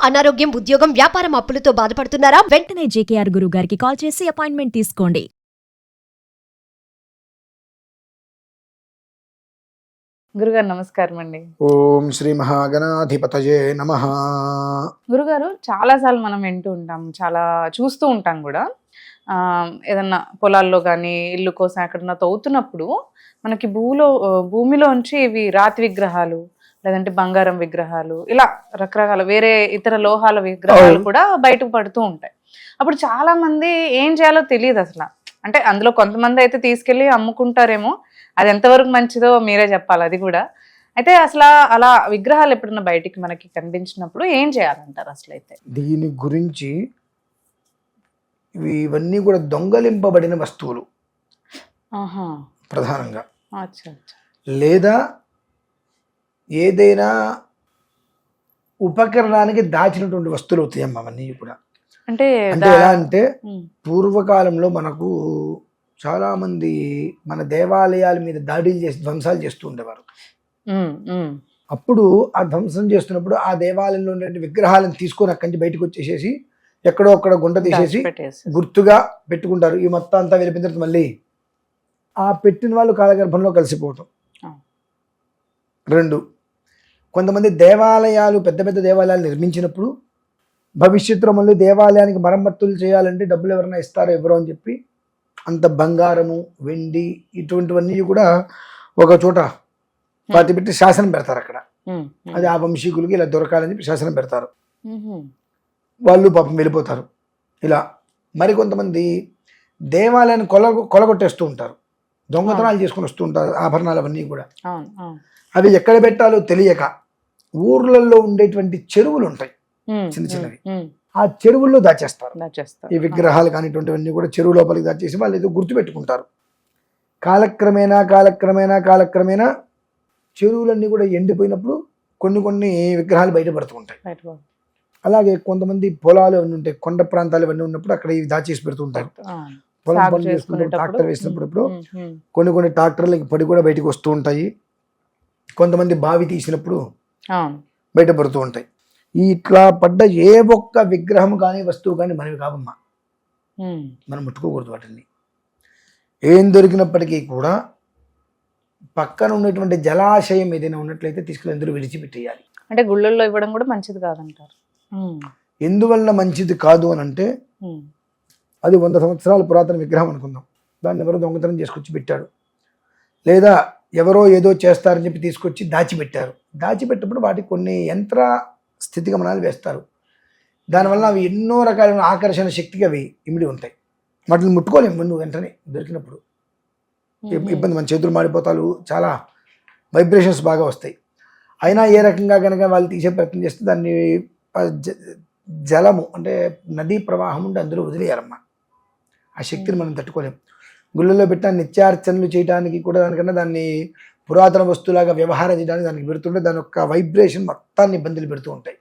అనారోగ్యం, ఉద్యోగం, వ్యాపారం అప్పులతో బాధపడుతున్నారా? వెంటనే జేకేఆర్ గురువు గారికి కాల్ చేసి అపాయింట్మెంట్ తీసుకోండి. గురుగారు నమస్కారం అండి. ఓం శ్రీ మహాగణాధిపతయే నమః. గురుగారు చాలాసార్లు మనం వింటూ ఉంటాం, చాలా చూస్తూ ఉంటాం కూడా. ఏదన్నా పొలాల్లో కానీ ఇల్లు కోసం ఎక్కడన్నా తవ్వుతున్నప్పుడు మనకి భూమిలోంచి ఇవి రాతి విగ్రహాలు, లేదంటే బంగారం విగ్రహాలు, ఇలా రకరకాల వేరే ఇతర లోహాల విగ్రహాలు కూడా బయటకు పడుతూ ఉంటాయి. అప్పుడు చాలా మంది ఏం చేయాలో తెలియదు అసలు. అంటే అందులో కొంతమంది అయితే తీసుకెళ్ళి అమ్ముకుంటారేమో, అది ఎంతవరకు మంచిదో మీరే చెప్పాలి అది కూడా. అయితే అసలు అలా విగ్రహాలు ఎప్పుడన్నా బయటికి మనకి కనిపించినప్పుడు ఏం చేయాలంటారు అసలు? అయితే దీని గురించి ఇవన్నీ కూడా దొంగలింపబడిన వస్తువులు ప్రధానంగా, లేదా ఏదైనా ఉపకరణానికి దాచినటువంటి వస్తువులు అవుతాయమ్మా అవన్నీ కూడా. అంటే ఎలా అంటే పూర్వకాలంలో మనకు చాలా మంది మన దేవాలయాల మీద దాడులు చేసి ధ్వంసాలు చేస్తూ ఉండేవారు. అప్పుడు ఆ ధ్వంసం చేస్తున్నప్పుడు ఆ దేవాలయంలో ఉండే విగ్రహాలను తీసుకొని అక్కడి నుంచి బయటకు వచ్చేసేసి ఎక్కడో అక్కడ గుంట తీసేసి గుర్తుగా పెట్టుకుంటారు. ఈ మొత్తం అంతా వెళ్ళిన తర్వాత మళ్ళీ ఆ పెట్టిన వాళ్ళు కాలగర్భంలో కలిసిపోవటం. రెండు, కొంతమంది దేవాలయాలు పెద్ద పెద్ద దేవాలయాలు నిర్మించినప్పుడు భవిష్యత్తులో మళ్ళీ దేవాలయానికి మరమ్మతులు చేయాలంటే డబ్బులు ఎవరైనా ఇస్తారో ఎవరో అని చెప్పి అంత బంగారము, వెండి ఇటువంటివన్నీ కూడా ఒక చోట పాతి పెట్టి శాసనం పెడతారు. అక్కడ అది ఆ వంశీకులకి ఇలా దొరకాలని చెప్పి శాసనం పెడతారు. వాళ్ళు పాపం వెళ్ళిపోతారు. ఇలా మరికొంతమంది దేవాలయాన్ని కొలగొట్టేస్తూ ఉంటారు, దొంగతనాలు చేసుకుని వస్తూ ఉంటారు ఆభరణాలు అవన్నీ కూడా. అవి ఎక్కడ పెట్టాలో తెలియక ఊర్లలో ఉండేటువంటి చెరువులు ఉంటాయి చిన్న చిన్నవి, ఆ చెరువుల్లో దాచేస్తారు ఈ విగ్రహాలు కానిటువంటివన్నీ కూడా. చెరువు లోపలికి దాచేసి వాళ్ళు ఏదో గుర్తుపెట్టుకుంటారు. కాలక్రమేణా చెరువులన్నీ కూడా ఎండిపోయినప్పుడు కొన్ని విగ్రహాలు బయటపడుతూ ఉంటాయి. అలాగే కొంతమంది పొలాలు అవన్నీ ఉంటాయి, కొండ ప్రాంతాలు ఇవన్నీ ఉన్నప్పుడు అక్కడ ఇవి దాచేసి పెడుతూ ఉంటారు. పొలం పనులు చేసుకున్నప్పుడు ట్రాక్టర్ వేసినప్పుడు కొన్ని ట్రాక్టర్లకి పడి కూడా బయటకు వస్తూ ఉంటాయి. కొంతమంది బావి తీసినప్పుడు బయటపడుతూ ఉంటాయి. ఇట్లా పడ్డ ఏ ఒక్క విగ్రహం కానీ వస్తువు కానీ మనవి కావమ్మా, మనం ముట్టుకోకూడదు వాటిని. ఏం దొరికినప్పటికీ కూడా పక్కన ఉన్నటువంటి జలాశయం ఏదైనా ఉన్నట్లయితే తీసుకుని ఎందులో విడిచిపెట్టేయాలి. అంటే గుళ్ళల్లో ఇవ్వడం కూడా మంచిది కాదంటారు. ఎందువల్ల మంచిది కాదు అని అంటే, అది 100 సంవత్సరాల పురాతన విగ్రహం అనుకుందాం, దాన్ని ఎవరో దొంగతనం చేసుకొచ్చి పెట్టాడు, లేదా ఎవరో ఏదో చేస్తారని చెప్పి తీసుకొచ్చి దాచిపెట్టారు. దాచిపెట్టినప్పుడు వాటికి కొన్ని యంత్ర స్థితిగమనాలు వేస్తారు. దానివల్ల అవి ఎన్నో రకాలైన ఆకర్షణ శక్తిగా అవి ఇమిడి ఉంటాయి. వాటిని ముట్టుకోలేము ముందు వెంటనే దొరికినప్పుడు ఇబ్బంది, మన చేతులు మాడిపోతాలు, చాలా వైబ్రేషన్స్ బాగా వస్తాయి. అయినా ఏ రకంగా కనుక వాళ్ళు తీసే ప్రయత్నం చేస్తే దాన్ని జలము అంటే నదీ ప్రవాహం ఉండి అందులో వదిలేయాలమ్మా. ఆ శక్తిని మనం తట్టుకోలేము. గుళ్ళల్లో పెట్టిన నిత్యార్చనలు చేయడానికి కూడా దానికన్నా దాన్ని పురాతన వస్తువులాగా వ్యవహారం చేయడానికి దానికి పెడుతుంటే దాని యొక్క వైబ్రేషన్ మొత్తాన్ని ఇబ్బందులు పెడుతూ ఉంటాయి.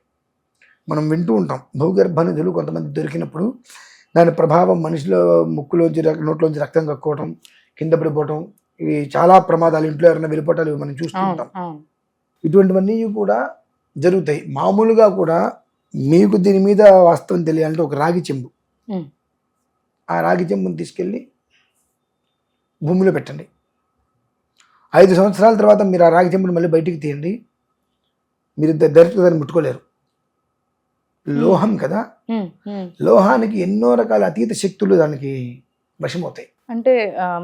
మనం వింటూ ఉంటాం, భూగర్భ నిధులు కొంతమంది దొరికినప్పుడు దాని ప్రభావం మనిషిలో ముక్కులోంచి నోట్లోంచి రక్తం కక్కుకోవటం, కింద పడిపోవటం, ఇవి చాలా ప్రమాదాలు, ఇంట్లో ఎవరైనా వెళ్ళిపోవటాలు మనం చూస్తూ ఉంటాం. ఇటువంటివన్నీ కూడా జరుగుతాయి. మామూలుగా కూడా మీకు దీని మీద వాస్తవం తెలియాలంటే ఒక రాగి చెంబు, ఆ రాగి చెంబుని తీసుకెళ్ళి భూమిలో పెట్టండి. 5 సంవత్సరాల తర్వాత మీరు ఆ రాగి చెంబుని మళ్ళీ బయటికి తీయండి, మీరు డైరెక్ట్గా దాన్ని ముట్టుకోలేరు. లోహం కదా, లోహానికి ఎన్నో రకాల అతీత శక్తులు దానికి వశమవుతాయి. అంటే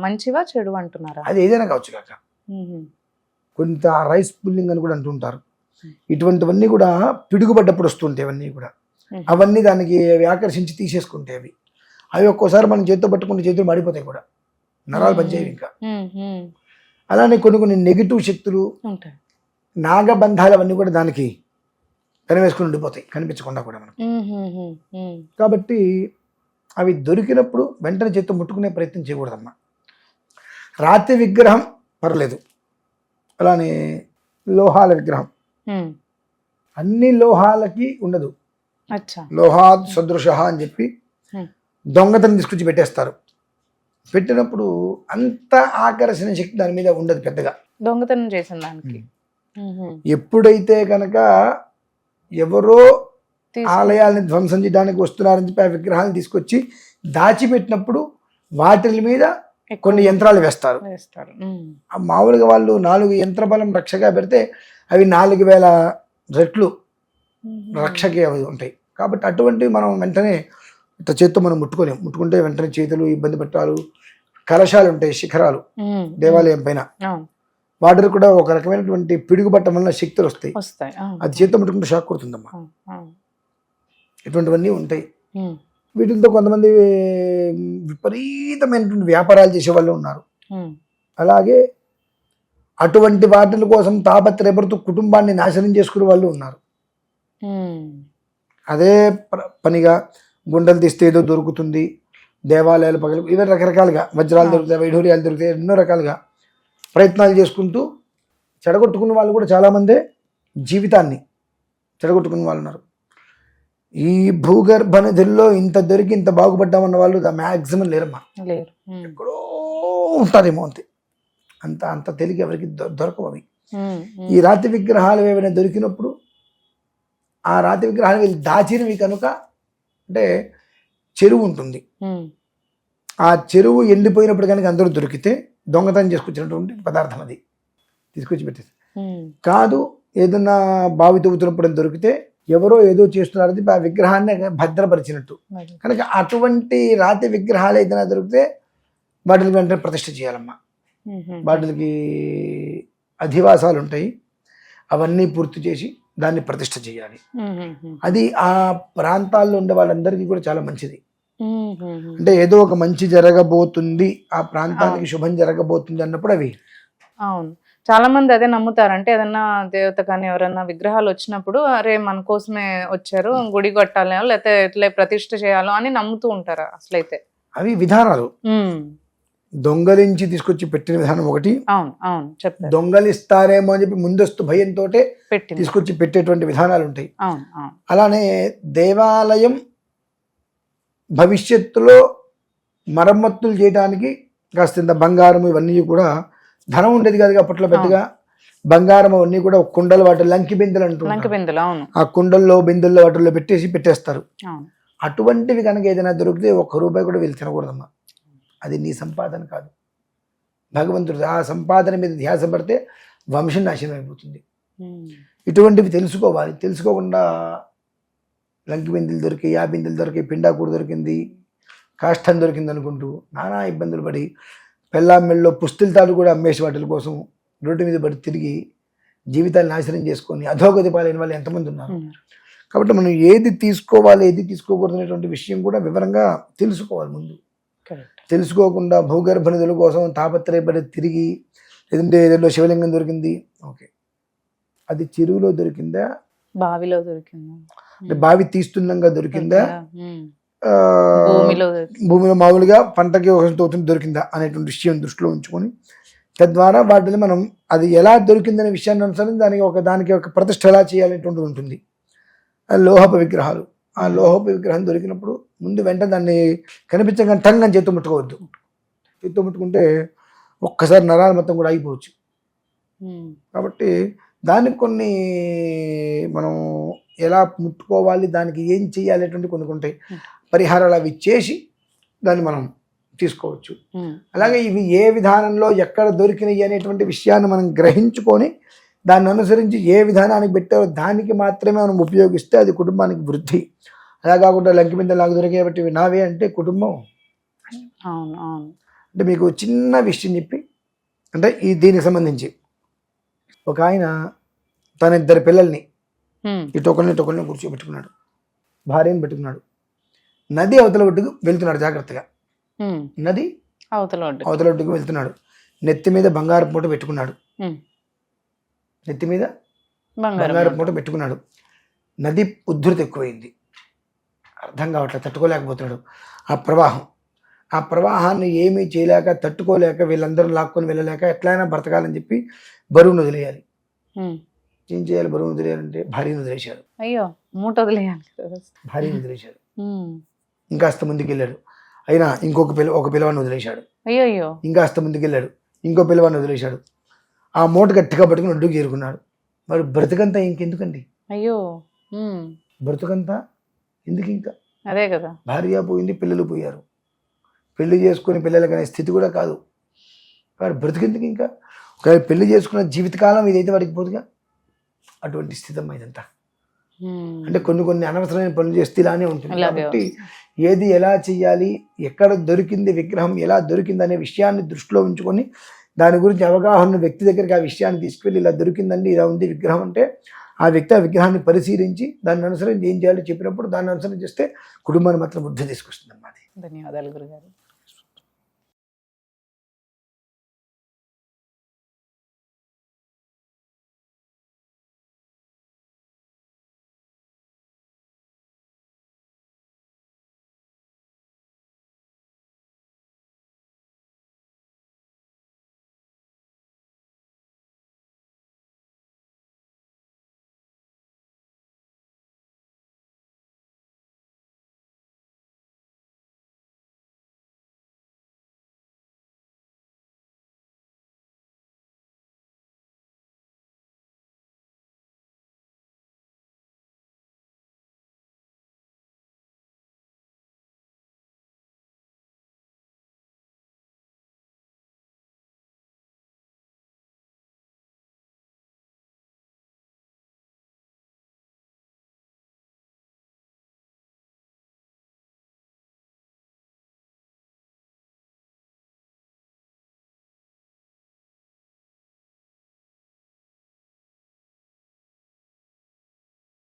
మంచివా చెడు అంటున్నారా? అది ఏదైనా కావచ్చు కాక, కొంత రైస్ పుల్లింగ్ అని కూడా అంటుంటారు. ఇటువంటివన్నీ కూడా పిడుగుపడ్డప్పుడు వస్తుంటాయి. అవన్నీ కూడా అవన్నీ దానికి ఆకర్షించి తీసేసుకుంటాయి. అవి ఒక్కోసారి మనం చేతితో పట్టుకుంటే చేతులు మాడిపోతాయి కూడా, నరాలు పనిచేయవు ఇంకా. అలానే కొన్ని నెగిటివ్ శక్తులు, నాగబంధాలు అవన్నీ కూడా దానికి పెనవేసుకుని ఉండిపోతాయి కనిపించకుండా కూడా మనకు. కాబట్టి అవి దొరికినప్పుడు వెంటనే చేతితో ముట్టుకునే ప్రయత్నం చేయకూడదమ్మా. రాతి విగ్రహం పర్లేదు, అలానే లోహాల విగ్రహం అన్ని లోహాలకి ఉండదు. లోహాద్ సదృశ అని చెప్పి దొంగతనం తీసుకొచ్చి పెట్టేస్తారు. పెట్టినప్పుడు అంత ఆకర్షణ శక్తి దాని మీద ఉండదు పెద్దగా, దొంగతనం చేసిన దానికి. ఎప్పుడైతే కనుక ఎవరో ఆలయాలను ధ్వంసం చేయడానికి వస్తున్నారని చెప్పి ఆ విగ్రహాలను తీసుకొచ్చి దాచిపెట్టినప్పుడు వాటి మీద కొన్ని యంత్రాలు వేస్తారు. ఆ మామూలుగా వాళ్ళు 4 యంత్ర బలం రక్షగా పెడితే అవి 4000 రెట్లు రక్షకి అవి ఉంటాయి. కాబట్టి అటువంటివి మనం వెంటనే ఇట్లా చేత్తో మనం ముట్టుకోలేము. ముట్టుకుంటే వెంటనే చేతులు ఇబ్బంది పెట్టాలు. కలశాలు ఉంటాయి, శిఖరాలు దేవాలయం పైన, వాటిలో కూడా ఒక రకమైనటువంటి పిడుగుబట్టం వల్ల శక్తులు వస్తాయి. అది చేత్తో ముట్టుకుంటే షాక్ కొడుతుందమ్మా. ఇటువంటివన్నీ ఉంటాయి. వీటితో కొంతమంది విపరీతమైనటువంటి వ్యాపారాలు చేసే వాళ్ళు ఉన్నారు. అలాగే అటువంటి వాటి కోసం తాపత్రయపడుతూ కుటుంబాన్ని నాశనం చేసుకునే వాళ్ళు ఉన్నారు. అదే పనిగా గుండెలు తీస్తే ఏదో దొరుకుతుంది, దేవాలయాలు పగలు, ఇవే రకరకాలుగా వజ్రాలు దొరుకుతాయి, వైఢూర్యాలు దొరుకుతాయి, ఎన్నో రకాలుగా ప్రయత్నాలు చేసుకుంటూ చెడగొట్టుకున్న వాళ్ళు కూడా చాలామందే జీవితాన్ని చెడగొట్టుకున్న వాళ్ళు ఉన్నారు. ఈ భూగర్భ నదుల్లో ఇంత దొరికి ఇంత బాగుపడ్డామన్న వాళ్ళు మ్యాక్సిమం లేరమ్మా. ఎక్కడో ఉంటారేమో అంతే. అంత తెలివి ఎవరికి దొరకవు అవి. ఈ రాతి విగ్రహాలు ఏమైనా దొరికినప్పుడు ఆ రాతి విగ్రహాలు వీళ్ళు దాచినవి కనుక, అంటే చెరువు ఉంటుంది, ఆ చెరువు ఎండిపోయినప్పుడు కనుక అందరూ దొరికితే దొంగతనం చేసుకొచ్చినటువంటి పదార్థం అది తీసుకొచ్చి పెట్టేసి కాదు. ఏదన్నా బావి తవ్వుతున్నప్పుడు దొరికితే ఎవరో ఏదో చేస్తున్నారని ఆ విగ్రహాన్ని భద్రపరిచినట్టు కనుక అటువంటి రాతి విగ్రహాలు ఏదైనా దొరికితే వాటికి వెంటనే ప్రతిష్ఠ చేయాలమ్మా. వాటికి అధివాసాలు ఉంటాయి, అవన్నీ పూర్తి చేసి దాన్ని ప్రతిష్ఠ చేయాలి. అది ఆ ప్రాంతాల్లో ఉండే వాళ్ళందరికీ కూడా చాలా మంచిది. అంటే ఏదో ఒక మంచి జరగబోతుంది, ఆ ప్రాంతానికి శుభం జరగబోతుంది అన్నప్పుడు అవి. అవును, చాలా మంది అదే నమ్ముతారు. అంటే ఏదన్నా దేవత కానీ ఎవరన్నా విగ్రహాలు వచ్చినప్పుడు అరే మన కోసమే వచ్చారు, గుడి కట్టాలి లేకపోతే ఎట్లా ప్రతిష్ఠ చేయాలో అని నమ్ముతూ ఉంటారు. అసలైతే అవి విధానాలు. దొంగలించి తీసుకొచ్చి పెట్టిన విధానం ఒకటి. అవును అవును చెప్తారు. దొంగలిస్తారేమో అని చెప్పి ముందస్తు భయంతో తీసుకొచ్చి పెట్టేటువంటి విధానాలు ఉంటాయి. అలానే దేవాలయం భవిష్యత్తులో మరమ్మతులు చేయడానికి కాస్తంత బంగారం ఇవన్నీ కూడా, ధనం ఉండేది కాదు అప్పట్లో పెద్దగా, బంగారం అవన్నీ కూడా కుండలు, వాటి లంకి బిందెలు అంటారు, ఆ కుండల్లో బిందెల్లో వాటిల్లో పెట్టేస్తారు. అటువంటివి కనుక ఏదైనా దొరికితే ₹1 కూడా వీళ్ళు తినకూడదమ్మా. అది నీ సంపాదన కాదు, భగవంతుడు. ఆ సంపాదన మీద ధ్యాస పడితే వంశం నాశనం అయిపోతుంది. ఇటువంటివి తెలుసుకోవాలి. తెలుసుకోకుండా లంకి బిందెలు దొరికాయి, ఆ బిందెలు దొరికాయి, పిండాకూడు దొరికింది, కాష్టం దొరికింది అనుకుంటూ నానా ఇబ్బందులు పడి పెళ్ళామెళ్ళలో పుస్తెలతాడు కూడా అమ్మేసి వాటి కోసం రోడ్డు మీద పడి తిరిగి జీవితాన్ని నాశనం చేసుకొని అధోగతి పాలైన వాళ్ళు ఎంతమంది ఉన్నారు. కాబట్టి మనం ఏది తీసుకోవాలి, ఏది తీసుకోకూడదు అనేటువంటి విషయం కూడా వివరంగా తెలుసుకోవాలి ముందు. తెలుసుకోకుండా భూగర్భ నిధుల కోసం తాపత్రయపడి తిరిగి, లేదంటే ఏదో శివలింగం దొరికింది, ఓకే, అది చెరువులో దొరికిందా, బావిలో దొరికిందా, అంటే బావి తీస్తుండగా దొరికిందా, భూమిలో మామూలుగా పంటకి దొరికిందా అనేటువంటి విషయం దృష్టిలో ఉంచుకొని తద్వారా వాటిని మనం అది ఎలా దొరికిందనే విషయాన్ని అనుసరించి దానికి ఒక ప్రతిష్ఠ ఎలా చేయాలనేటువంటిది ఉంటుంది. లోహపు విగ్రహాలు, ఆ లోహపు విగ్రహం దొరికినప్పుడు ముందు వెంటనే దాన్ని కనిపించగానే టంగ్ అని చేత్తో ముట్టుకోవద్దు. చేత్తో ముట్టుకుంటే ఒక్కసారి నరాలు మొత్తం కూడా అయిపోవచ్చు. కాబట్టి దానికి కొన్ని మనం ఎలా ముట్టుకోవాలి, దానికి ఏం చేయాలి అనేటువంటి కొన్ని ఉంటాయి, పరిహారాలు అవి చేసి దాన్ని మనం తీసుకోవచ్చు. అలాగే ఇవి ఏ విధానంలో ఎక్కడ దొరికినాయి అనేటువంటి విషయాన్ని మనం గ్రహించుకొని దాన్ని అనుసరించి ఏ విధానానికి పెట్టారో దానికి మాత్రమే మనం ఉపయోగిస్తే అది కుటుంబానికి వృద్ధి. అలా కాకుండా లంకి మీద నాకు దొరికే బట్టి నావే అంటే కుటుంబం. అంటే మీకు చిన్న విషయం చెప్పి, అంటే దీనికి సంబంధించి ఒక ఆయన తన 2 పిల్లల్ని ఇటొకరిని కూర్చోబెట్టుకున్నాడు, భార్యను పెట్టుకున్నాడు, నది అవతల ఒడ్డుకు వెళ్తున్నాడు జాగ్రత్తగా. నది అవతల ఒడ్డుకు వెళ్తున్నాడు, నెత్తి మీద బంగారు మూట పెట్టుకున్నాడు, నెత్తి మీద బంగారు మూట పెట్టుకున్నాడు. నది ఉద్ధృతి ఎక్కువైంది, అర్థం కావట్లేదు, తట్టుకోలేకపోతున్నాడు. ఆ ప్రవాహాన్ని ఏమీ చేయలేక, తట్టుకోలేక, వీళ్ళందరూ లాక్కొని వెళ్ళలేక ఎట్లయినా బ్రతకాలని చెప్పి బరువును వదిలేయాలి. ఏం చేయాలి? బరువును వదిలేయాలంటే భార్యను వదిలేశాడు. అయ్యో, మూట వదిలేయాలి, భార్యను వదిలేశాడు. ఇంకాస్త ముందుకు వెళ్ళాడు, అయినా ఒక పిల్లవాడిని వదిలేశాడు. అయ్యో, ఇంకాస్త ముందుకు వెళ్ళాడు, ఇంకో పిల్లవాడిని వదిలేశాడు. ఆ మూట గట్టిగా పట్టుకుని ఒడ్డుకు చేరుకున్నాడు. మరి బ్రతకంతా ఇంకెందుకండి? అయ్యో, బ్రతుకంతా ఎందుకు ఇంకా? అదే కదా. భార్య పోయింది, పిల్లలు పోయారు, పెళ్లి చేసుకుని పిల్లలకనే స్థితి కూడా కాదు. వాడు బ్రతికెందుకు ఇంకా? ఒకవేళ పెళ్లి చేసుకున్న జీవితకాలం ఇదైతే వాడికి పోదుగా. అటువంటి స్థితి అమ్మా ఇదంతా. అంటే కొన్ని అనవసరమైన పనులు చేస్తే ఇలానే ఉంటుంది. కాబట్టి ఏది ఎలా చెయ్యాలి, ఎక్కడ దొరికింది విగ్రహం, ఎలా దొరికింది అనే విషయాన్ని దృష్టిలో ఉంచుకొని దాని గురించి అవగాహన వ్యక్తి దగ్గరికి ఆ విషయాన్ని తీసుకువెళ్ళి ఇలా దొరికిందండి, ఇలా ఉంది విగ్రహం అంటే ఆ వ్యక్తి ఆ విగ్రహాన్ని పరిశీలించి దాన్ని అనుసరించి ఏం చేయాలో చెప్పినప్పుడు దాన్ని అనుసరించి చేస్తే కుటుంబాన్ని మాత్రం వృద్ధి తీసుకొస్తుంది అన్నమాట. ధన్యవాదాలు గురుగారు.